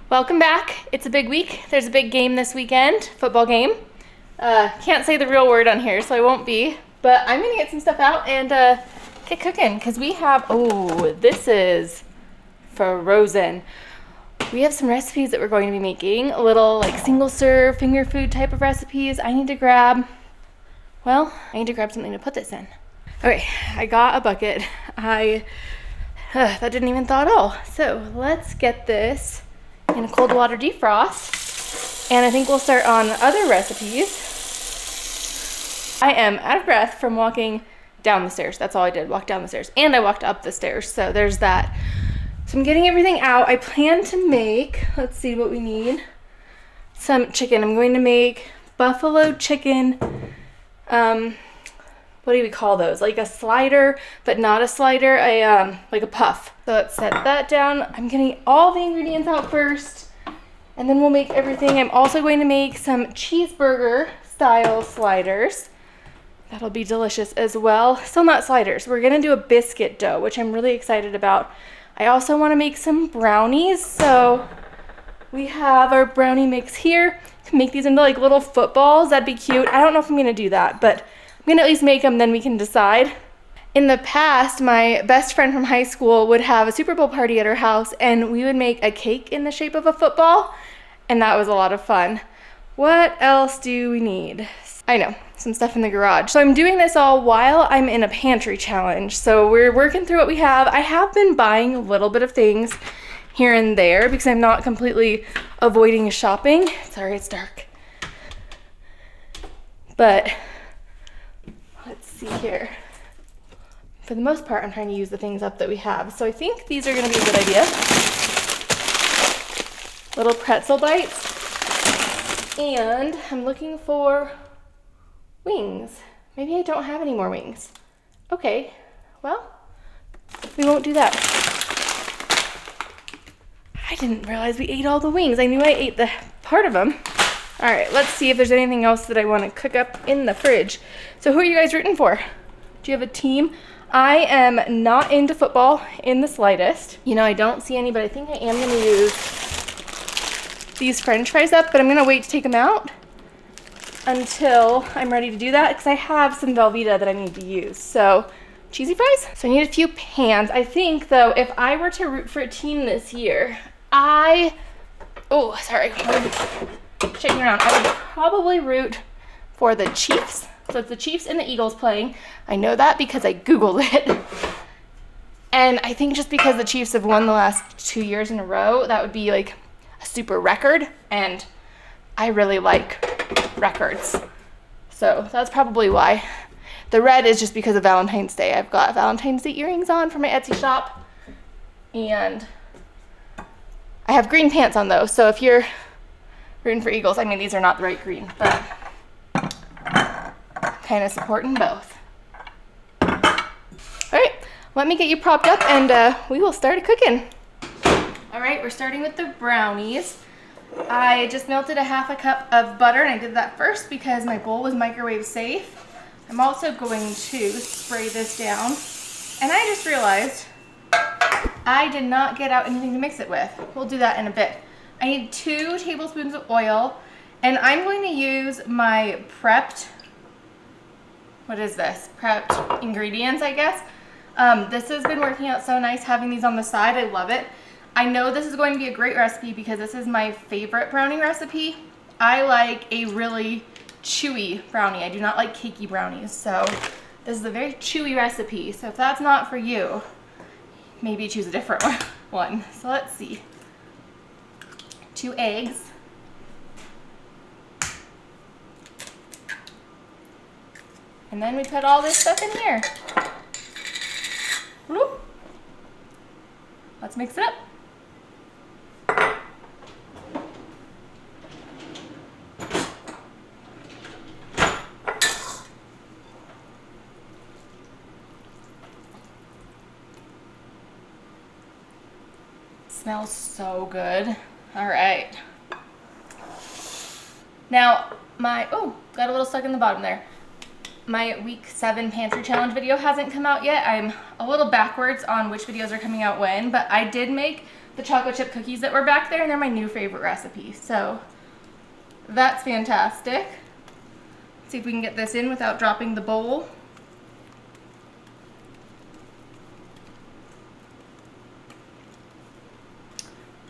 Welcome back. It's a big week. There's a big game this weekend, football game. Can't say the real word on here, so I won't be. But I'm gonna get some stuff out and get cooking because we have, oh, this is frozen. We have some recipes that we're going to be making, a little like single serve finger food type of recipes. I need to grab something to put this in. Okay, I got a bucket. That didn't even thaw at all. So let's get this in a cold water defrost. And I think we'll start on other recipes. I am out of breath from walking down the stairs. That's all I did, walk down the stairs. And I walked up the stairs, so there's that. So I'm getting everything out. I plan to make, let's see what we need. Some chicken. I'm going to make buffalo chicken, what do we call those? Like a slider, but not a slider, like a puff. So let's set that down. I'm getting all the ingredients out first, and then we'll make everything. I'm also going to make some cheeseburger style sliders. That'll be delicious as well. Still not sliders. We're gonna do a biscuit dough, which I'm really excited about. I also wanna make some brownies. So we have our brownie mix here. Can make these into like little footballs. That'd be cute. I don't know if I'm gonna do that, but I'm gonna at least make them, then we can decide. In the past, my best friend from high school would have a Super Bowl party at her house, and we would make a cake in the shape of a football, and that was a lot of fun. What else do we need? I know, some stuff in the garage. So I'm doing this all while I'm in a pantry challenge. So we're working through what we have. I have been buying a little bit of things here and there because I'm not completely avoiding shopping. Sorry, it's dark. But let's see here. For the most part, I'm trying to use the things up that we have. So I think these are gonna be a good idea. Little pretzel bites. And I'm looking for wings. Maybe I don't have any more wings. Okay, well, we won't do that. I didn't realize we ate all the wings. I knew I ate the part of them. All right, let's see if there's anything else that I want to cook up in the fridge. So who are you guys rooting for? Do you have a team? I am not into football in the slightest. You know, I don't see any, but I think I am going to use these French fries up, but I'm going to wait to take them out until I'm ready to do that because I have some Velveeta that I need to use. So cheesy fries. So I need a few pans. I think though, if I were to root for a team this year, I would probably root for the Chiefs. So it's the Chiefs and the Eagles playing. I know that because I Googled it. And I think just because the Chiefs have won the last 2 years in a row, that would be like a super record. And I really like records. So that's probably why. The red is just because of Valentine's Day. I've got Valentine's Day earrings on for my Etsy shop. And I have green pants on though. So if you're rooting for Eagles, I mean, these are not the right green, but kind of supporting both. All right, let me get you propped up and we will start cooking. All right, we're starting with the brownies. I just melted a half a cup of butter, and I did that first because my bowl was microwave safe. I'm also going to spray this down, and I just realized I did not get out anything to mix it with. We'll do that in a bit. I need 2 tablespoons of oil, and I'm going to use my prepped, prepped ingredients, I guess. This has been working out so nice having these on the side. I love it. I know this is going to be a great recipe because this is my favorite brownie recipe. I like a really chewy brownie. I do not like cakey brownies. So this is a very chewy recipe. So if that's not for you, maybe choose a different one. So let's see. 2 eggs. And then we put all this stuff in here. Whoop. Let's mix it up. Smells so good. All right. Now, got a little stuck in the bottom there. My week 7 pantry challenge video hasn't come out yet. I'm a little backwards on which videos are coming out when, but I did make the chocolate chip cookies that were back there, and they're my new favorite recipe. So that's fantastic. Let's see if we can get this in without dropping the bowl.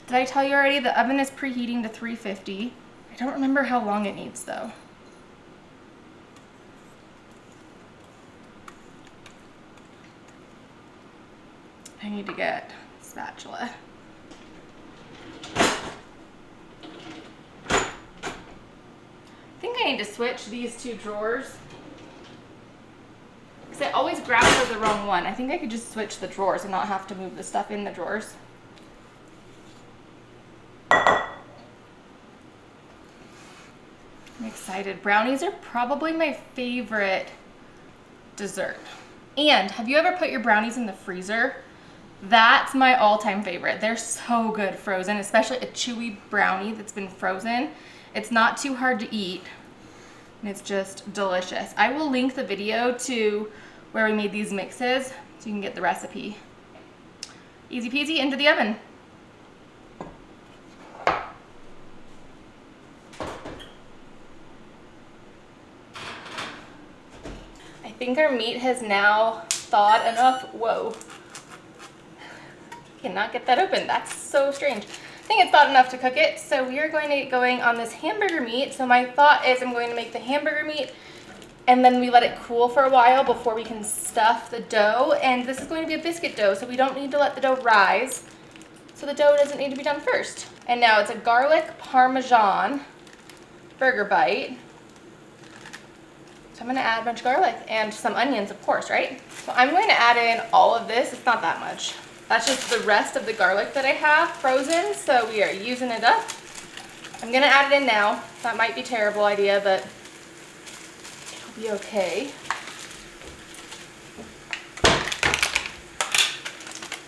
Did I tell you already the oven is preheating to 350? I don't remember how long it needs though. I need to get a spatula. I think I need to switch these two drawers because I always grab for the wrong one. I think I could just switch the drawers and not have to move the stuff in the drawers. I'm excited. Brownies are probably my favorite dessert. And have you ever put your brownies in the freezer? That's my all-time favorite. They're so good frozen, especially a chewy brownie that's been frozen. It's not too hard to eat, and it's just delicious. I will link the video to where we made these mixes so you can get the recipe. Easy peasy, into the oven. I think our meat has now thawed enough. Whoa. Cannot get that open. That's so strange. I think it's thawed enough to cook it. So we are going to get going on this hamburger meat. So my thought is I'm going to make the hamburger meat and then we let it cool for a while before we can stuff the dough. And this is going to be a biscuit dough, so we don't need to let the dough rise. So the dough doesn't need to be done first. And now it's a garlic parmesan burger bite. So I'm gonna add a bunch of garlic and some onions, of course, right? So I'm going to add in all of this. It's not that much. That's just the rest of the garlic that I have frozen, so we are using it up. I'm gonna add it in now. That might be a terrible idea, but it'll be okay.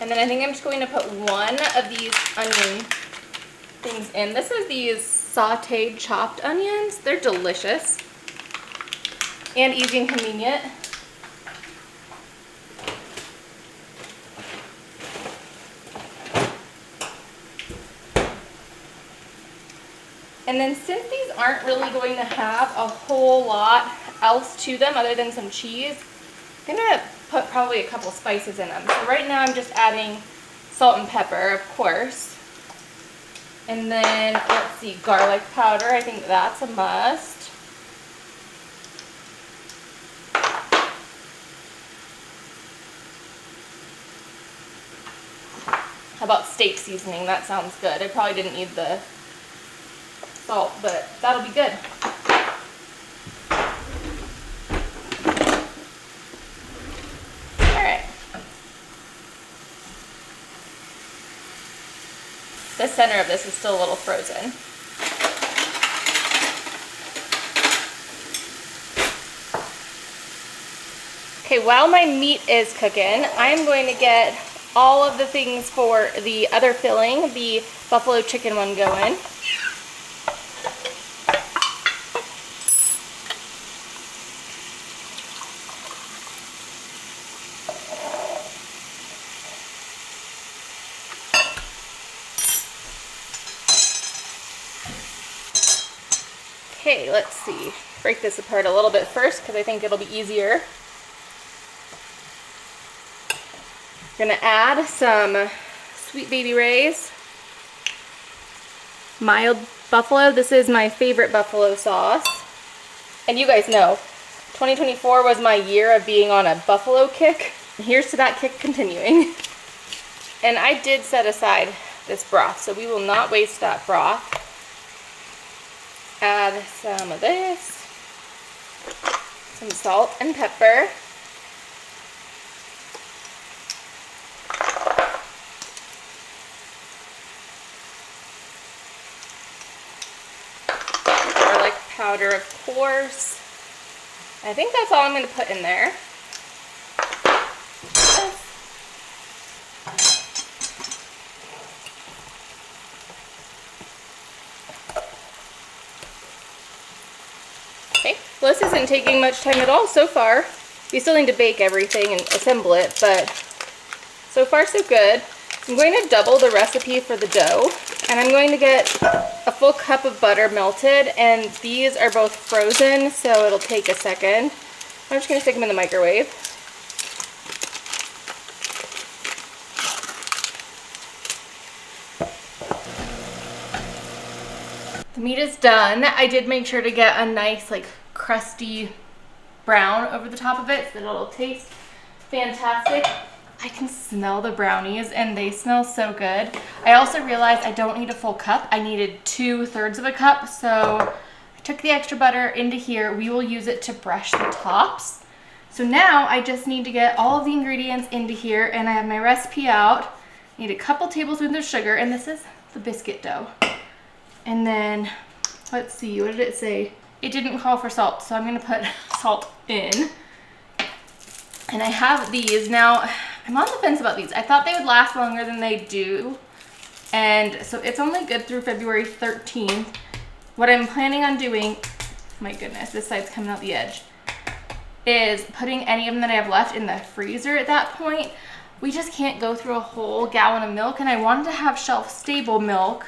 And then I think I'm just going to put one of these onion things in. This is these sauteed chopped onions. They're delicious and easy and convenient. And then since these aren't really going to have a whole lot else to them other than some cheese, I'm gonna put probably a couple spices in them. So right now I'm just adding salt and pepper, of course. And then, let's see, garlic powder. I think that's a must. How about steak seasoning? That sounds good. I probably didn't need the salt, but that'll be good. Alright. The center of this is still a little frozen. Okay, while my meat is cooking, I'm going to get all of the things for the other filling, the buffalo chicken one, going. Okay, let's see. Break this apart a little bit first because I think it'll be easier. I'm gonna add some Sweet Baby Ray's mild buffalo. This is my favorite buffalo sauce. And you guys know, 2024 was my year of being on a buffalo kick. Here's to that kick continuing. And I did set aside this broth, so we will not waste that broth. Add some of this, some salt and pepper. Garlic powder, of course. I think that's all I'm going to put in there. Okay, well, this isn't taking much time at all so far. We still need to bake everything and assemble it, but so far so good. I'm going to double the recipe for the dough, and I'm going to get a full cup of butter melted, and these are both frozen, so it'll take a second. I'm just going to stick them in the microwave. The meat is done. I did make sure to get a nice like crusty brown over the top of it so that it'll taste fantastic. I can smell the brownies and they smell so good. I also realized I don't need a full cup. I needed 2/3 of a cup. So I took the extra butter into here. We will use it to brush the tops. So now I just need to get all of the ingredients into here, and I have my recipe out. I need a couple tablespoons of sugar, and this is the biscuit dough. And then, let's see, what did it say? It didn't call for salt, so I'm gonna put salt in. And I have these. Now, I'm on the fence about these. I thought they would last longer than they do. And so it's only good through February 13th. What I'm planning on doing, my goodness, this side's coming out the edge, is putting any of them that I have left in the freezer at that point. We just can't go through a whole gallon of milk, and I wanted to have shelf-stable milk.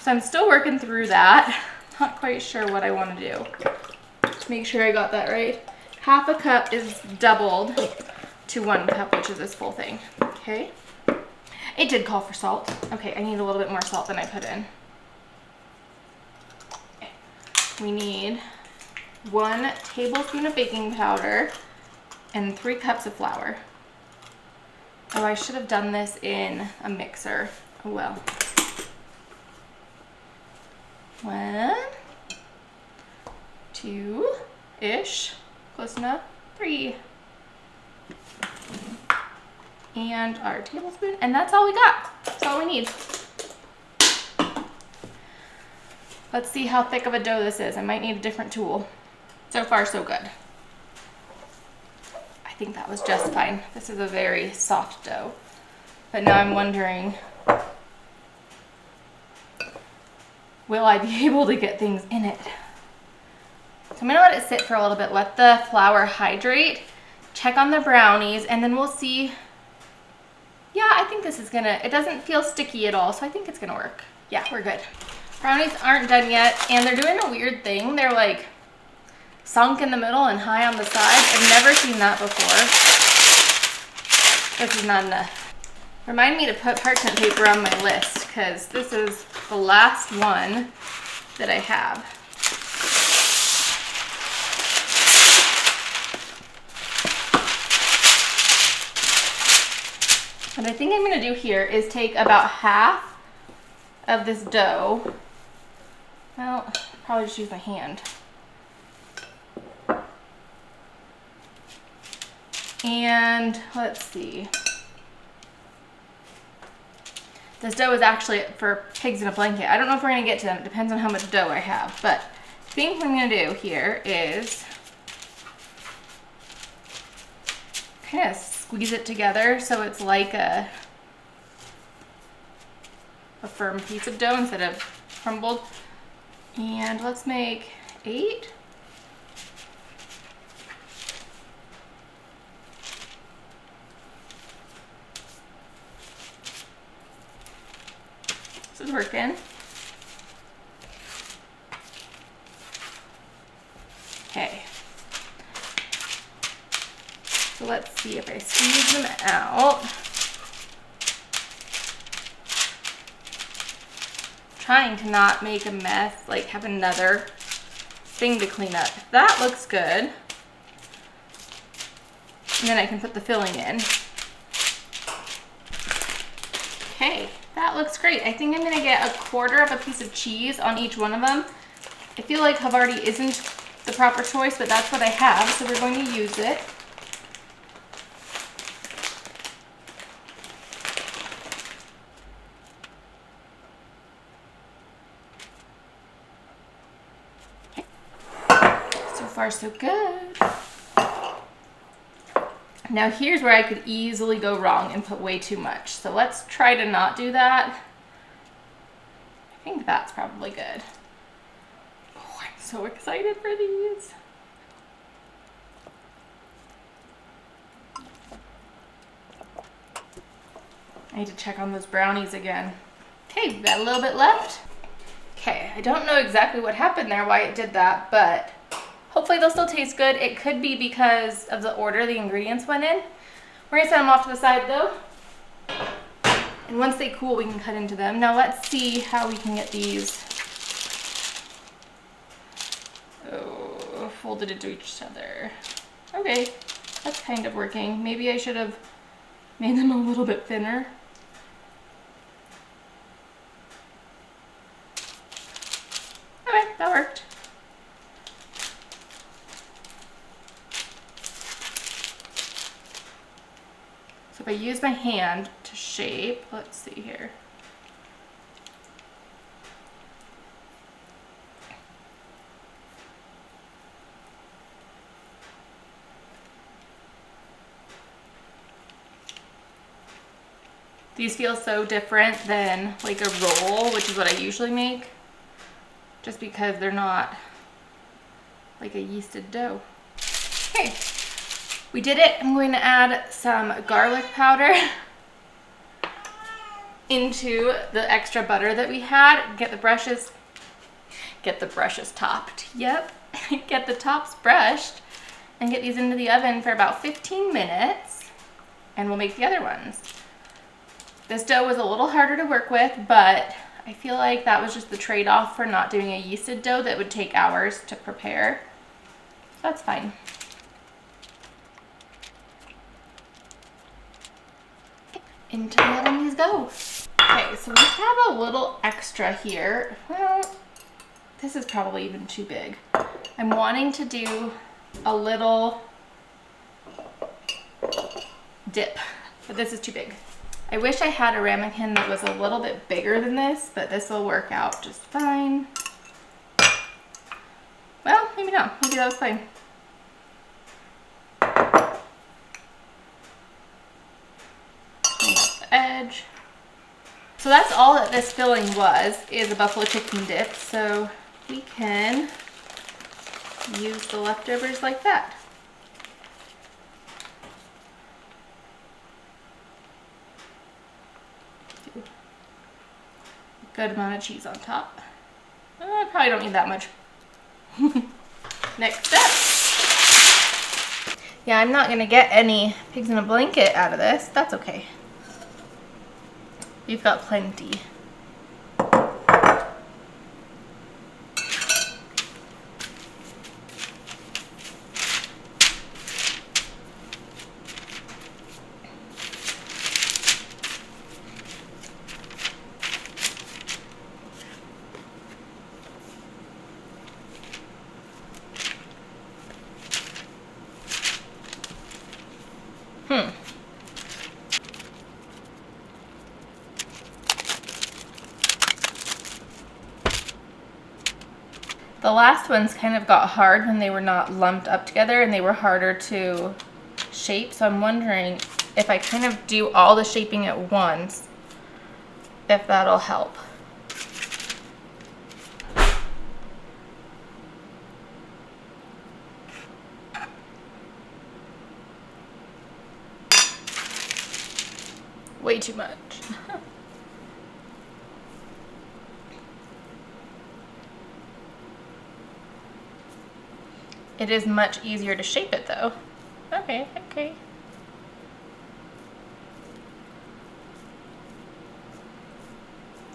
So I'm still working through that. Not quite sure what I want to do. Make sure I got that right. Half a cup is doubled to 1 cup, which is this full thing. Okay. It did call for salt. Okay, I need a little bit more salt than I put in. Okay. We need 1 tablespoon of baking powder and 3 cups of flour. Oh, I should have done this in a mixer. Oh well. 1, 2-ish, close enough, 3. And our tablespoon, and that's all we got. That's all we need. Let's see how thick of a dough this is. I might need a different tool. So far, so good. I think that was just fine. This is a very soft dough. But now I'm wondering, will I be able to get things in it? So I'm gonna let it sit for a little bit, let the flour hydrate, check on the brownies, and then we'll see. Yeah, I think this is gonna, it doesn't feel sticky at all, so I think it's gonna work. Yeah, we're good. Brownies aren't done yet, and they're doing a weird thing. They're like sunk in the middle and high on the sides. I've never seen that before. This is not enough. Remind me to put parchment paper on my list, because this is the last one that I have. What I think I'm going to do here is take about half of this dough. Well, probably just use my hand. And let's see. This dough is actually for pigs in a blanket. I don't know if we're going to get to them. It depends on how much dough I have. But I think what I'm going to do here is kind of squeeze it together so it's like a firm piece of dough instead of crumbled. And let's make 8. This is working. Okay. So let's see if I squeeze them out. Trying to not make a mess, like have another thing to clean up. That looks good. And then I can put the filling in. Okay, that looks great. I think I'm gonna get 1/4 of a piece of cheese on each one of them. I feel like Havarti isn't the proper choice, but that's what I have, so we're going to use it. So far, so good. Now here's where I could easily go wrong and put way too much. So let's try to not do that. I think that's probably good. Oh, I'm so excited for these. I need to check on those brownies again. Okay, we've got a little bit left. Okay, I don't know exactly what happened there, why it did that, but hopefully they'll still taste good. It could be because of the order the ingredients went in. We're gonna set them off to the side though. And once they cool, we can cut into them. Now let's see how we can get these folded into each other. Okay, that's kind of working. Maybe I should have made them a little bit thinner. Okay, that worked. So if I use my hand to shape, let's see here. These feel so different than like a roll, which is what I usually make, just because they're not like a yeasted dough. Okay, we did it. I'm going to add some garlic powder into the extra butter that we had. Get the brushes topped. Yep, get the tops brushed and get these into the oven for about 15 minutes and we'll make the other ones. This dough was a little harder to work with, but I feel like that was just the trade-off for not doing a yeasted dough that would take hours to prepare. So that's fine. Into the oven these go. Okay, so we have a little extra here. Well, this is probably even too big. I'm wanting to do a little dip, but this is too big. I wish I had a ramekin that was a little bit bigger than this, but this will work out just fine. Well, maybe not. Maybe that was fine. Clean up the edge. So that's all that this filling was, is a buffalo chicken dip. So we can use the leftovers like that. Good amount of cheese on top. I probably don't need that much. Next step. Yeah, I'm not gonna get any pigs in a blanket out of this. That's okay. We've got plenty. The last ones kind of got hard when they were not lumped up together and they were harder to shape. So I'm wondering if I kind of do all the shaping at once, if that'll help. Way too much. It is much easier to shape it though. Okay, okay.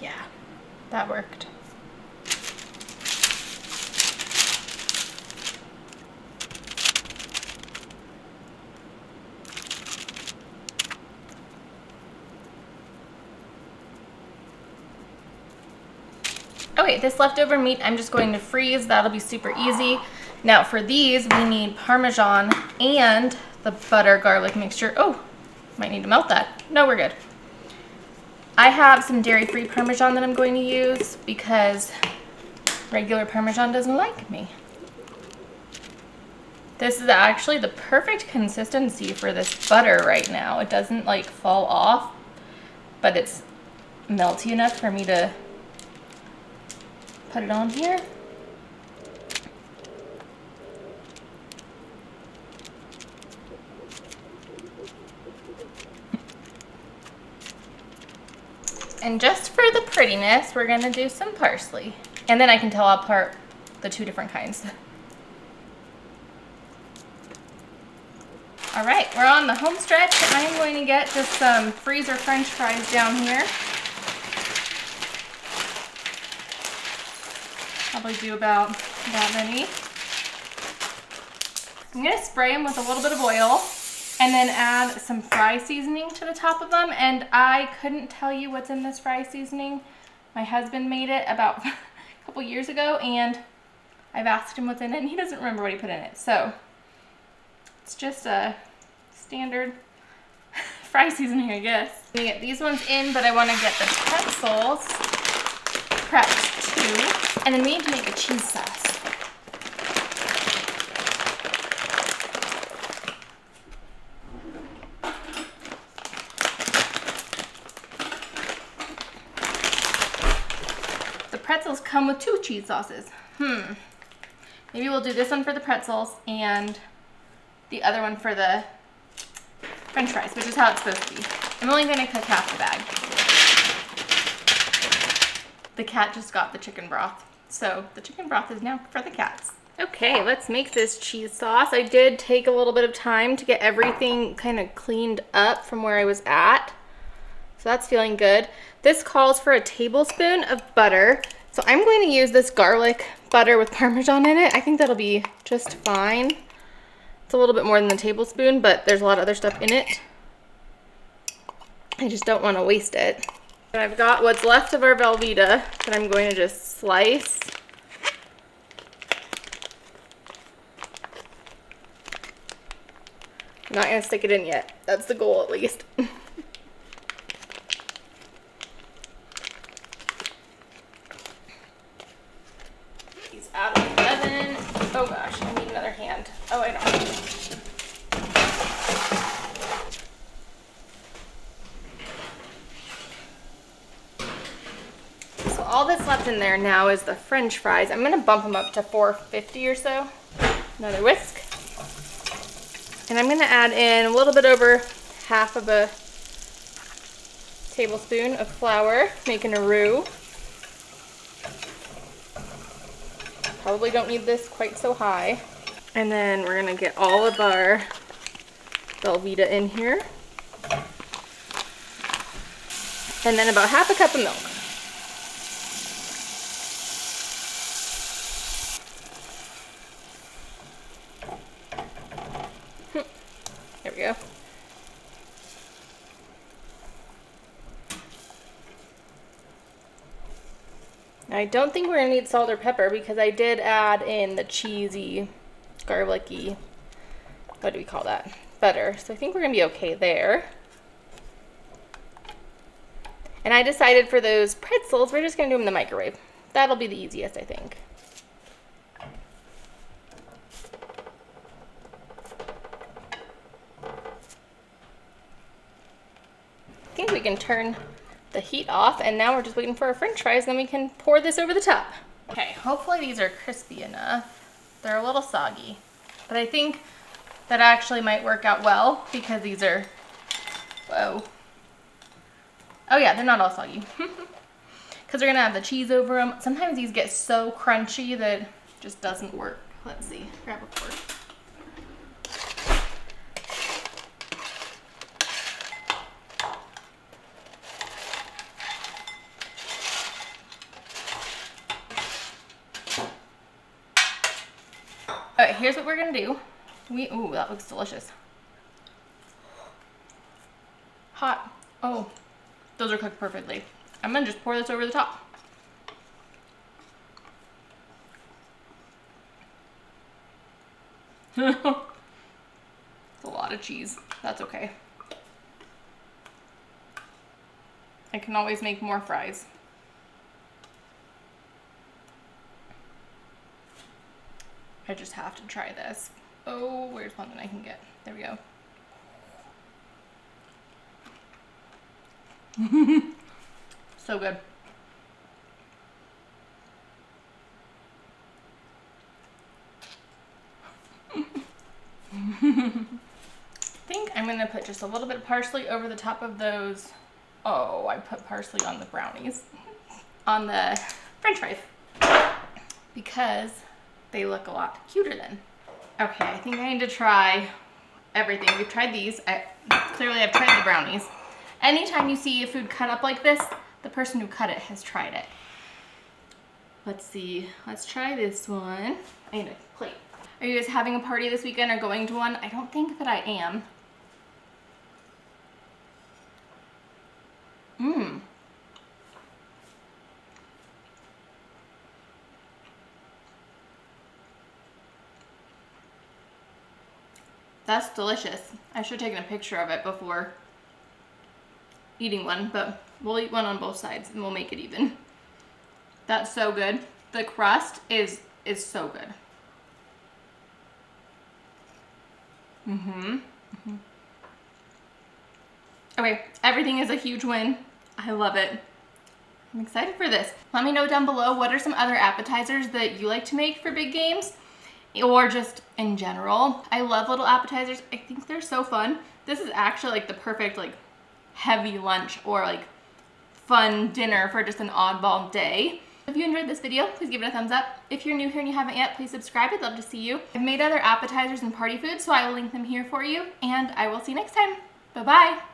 Yeah, that worked. Okay, this leftover meat I'm just going to freeze. That'll be super easy. Now for these, we need Parmesan and the butter garlic mixture. Oh, might need to melt that. No, we're good. I have some dairy-free Parmesan that I'm going to use because regular Parmesan doesn't like me. This is actually the perfect consistency for this butter right now. It doesn't like fall off, but it's melty enough for me to put it on here. And just for the prettiness, we're gonna do some parsley. And then I can tell apart the two different kinds. All right, we're on the home stretch. I'm going to get just some freezer French fries down here. Probably do about that many. I'm gonna spray them with a little bit of oil and then add some fry seasoning to the top of them. And I couldn't tell you what's in this fry seasoning. My husband made it about a couple years ago and I've asked him what's in it and he doesn't remember what he put in it. So it's just a standard fry seasoning, I guess. I'm gonna get these ones in, but I wanna get the pretzels prepped too. And then we need to make a cheese sauce. The pretzels come with 2 cheese sauces. Maybe we'll do this one for the pretzels and the other one for the French fries, which is how it's supposed to be. I'm only gonna cook half the bag. The cat just got the chicken broth. So the chicken broth is now for the cats. Okay, let's make this cheese sauce. I did take a little bit of time to get everything kind of cleaned up from where I was at. So that's feeling good. This calls for a tablespoon of butter. So I'm going to use this garlic butter with Parmesan in it. I think that'll be just fine. It's a little bit more than a tablespoon, but there's a lot of other stuff in it. I just don't want to waste it. And I've got what's left of our Velveeta that I'm going to just slice. I'm not going to stick it in yet. That's the goal, at least. These out of the oven. Oh gosh, I need another hand. Oh, I don't. So all that's left in there now is the French fries. I'm gonna bump them up to 450 or so. Another whisk. And I'm gonna add in a little bit over half of a tablespoon of flour, making a roux. Probably don't need this quite so high. And then we're gonna get all of our Velveeta in here. And then about half a cup of milk. There we go. Now I don't think we're gonna need salt or pepper because I did add in the cheesy, garlicky, what do we call that? Butter. So I think we're gonna be okay there. And I decided for those pretzels, we're just gonna do them in the microwave. That'll be the easiest, I think. I think we can turn the heat off, and now we're just waiting for our French fries, then we can pour this over the top. Okay, hopefully these are crispy enough. They're a little soggy, but I think that actually might work out well because these are, whoa. Oh yeah, they're not all soggy. Because we're gonna have the cheese over them. Sometimes these get so crunchy that it just doesn't work. Let's see, grab a fork. All right, here's what we're gonna do. Ooh, that looks delicious. Hot. Oh, those are cooked perfectly. I'm gonna just pour this over the top. It's a lot of cheese. That's okay. I can always make more fries. I just have to try this. Oh, where's one that I can get? There we go. So good. I think I'm gonna put just a little bit of parsley over the top of those Oh, I put parsley on the brownies. On the french fries. Because they look a lot cuter then. Okay, I think I need to try everything. We've tried these. Clearly I've tried the brownies. Anytime you see a food cut up like this, the person who cut it has tried it. Let's see. Let's try this one. I need a plate. Are you guys having a party this weekend or going to one? I don't think that I am. Mmm. That's delicious. I should have taken a picture of it before eating one, but we'll eat one on both sides and we'll make it even. That's so good. The crust is so good. Okay, everything is a huge win. I love it. I'm excited for this. Let me know down below what are some other appetizers that you like to make for big games or just in general. I love little appetizers. I think they're so fun. This is actually like the perfect like heavy lunch or like fun dinner for just an oddball day. If you enjoyed this video, please give it a thumbs up. If you're new here and you haven't yet, please subscribe. I'd love to see you. I've made other appetizers and party foods, so I will link them here for you, and I will see you next time. Bye-bye.